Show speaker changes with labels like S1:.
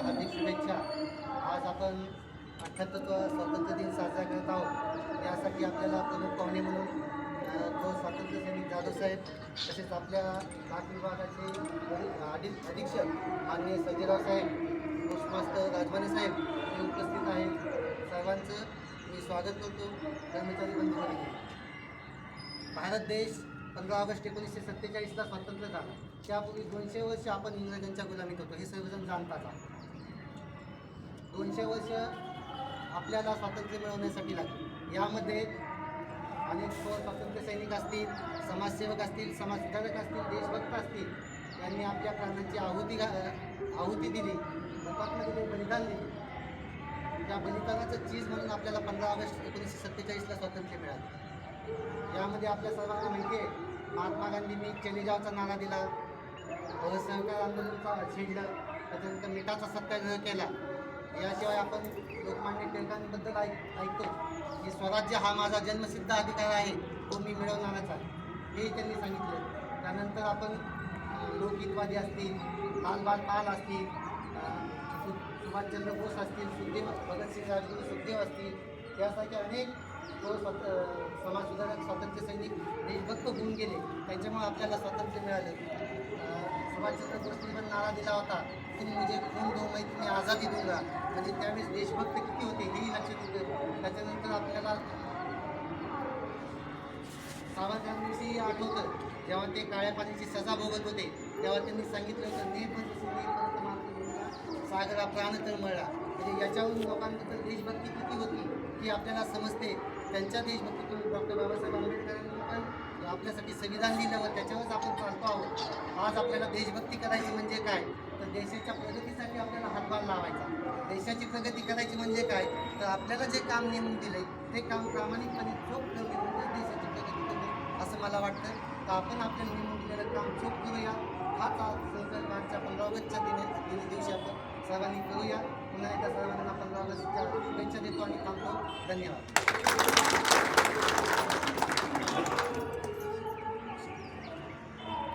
S1: हार्दिक शुभेच्छा. आज आपण 78वा स्वातंत्र्य दिन साजरा करत आहोत. यासाठी आपल्याला प्रमुख पाहुणे म्हणून तो स्वातंत्र्य सैनिक जाधव साहेब, तसेच आपल्या डाक विभागाचे अधीक्षक माननीय संजयराव साहेब, पोस्टमास्टर राजमाने साहेब हे उपस्थित आहेत. सर्वांचं मी स्वागत करतो. कर्मचारी बंधूंनी, भारत देश 15 ऑगस्ट 1947ला स्वतंत्र झाला. त्यापूर्वी 200 वर्ष आपण इंग्रजांच्या गुलामीत होतो, हे सर्वजण जाणतात. 200 वर्ष आपल्याला स्वातंत्र्य मिळवण्यासाठी लागले. यामध्ये अनेक स्वातंत्र्य सैनिक असतील, समाजसेवक असतील, समाजसुधारक असतील, देशभक्त असतील, यांनी आपल्या प्राणांची आहुती दिली, हुतात्मा दिले, बलिदान दिले. त्या बलिदानाचं चीज म्हणून आपल्याला 15 ऑगस्ट 1947ला स्वातंत्र्य मिळालं. यामध्ये आपल्या सर्वांना माहिती आहे, महात्मा गांधींनी चले जावचा नारा दिला, असहकार आंदोलनाचा छेडलं, त्याच्यानंतर मिठाचा सत्याग्रह केला. याशिवाय आपण लोकमान्य टिळकांबद्दल ऐकतो की स्वराज्य हा माझा जन्मसिद्ध अधिकार आहे, तो मी मिळवणारच आहे, हे त्यांनी सांगितलं. त्यानंतर आपण लोकहितवादी असतील, लालबाल पाल असतील, सुभाषचंद्र बोस असतील, भगतसिंग राजगुरू सुखदेव असतील, यासारखे अनेक समाजसुधारक स्वातंत्र्य सैनिक देशभक्त होऊन गेले. त्यांच्यामुळे आपल्याला स्वातंत्र्य मिळालं. सुभाषचंद्र बोसने पण नारा दिला होता, तुम्ही मुझे खून दो मैं तुम्हें आझादी दूंगा. म्हणजे त्यावेळेस देशभक्त किती होते हेही लक्षात येतं. त्याच्यानंतर आपल्याला सावरकरांविषयी आठवतं, जेव्हा ते काळ्या पाण्याची सजा भोगत होते, तेव्हा त्यांनी सांगितलं होतं, सागरा प्राण तळमळला. म्हणजे याच्यावरून लोकांबद्दल देशभक्ती किती होती ती आपल्याला समजते. त्यांच्या देशभक्तीतून डॉक्टर बाबासाहेब आंबेडकरांनी पण आपल्यासाठी संविधान लिहिलं व त्याच्यावरच आपण चालतो आहोत. आज आपल्याला देशभक्ती करायची म्हणजे काय, तर देशाच्या प्रगतीसाठी आपल्याला हातभार लावायचा. देशाची प्रगती करायची म्हणजे काय, तर आपल्याला जे काम नेमून दिले ते काम प्रामाणिकपणे चोख करणे म्हणजे देशाची प्रगती करणे असं मला वाटतं. तर आपण आपल्याला नेमून दिलेलं काम चोख करूया. हाच आज संकल्पांच्या 15 ऑगस्टच्या दिवशी आपण सर्वांनी करूया. पुन्हा एकदा सर्वांना 15 ऑगस्टच्या शुभेच्छा देतो आणि थांबतो. धन्यवाद.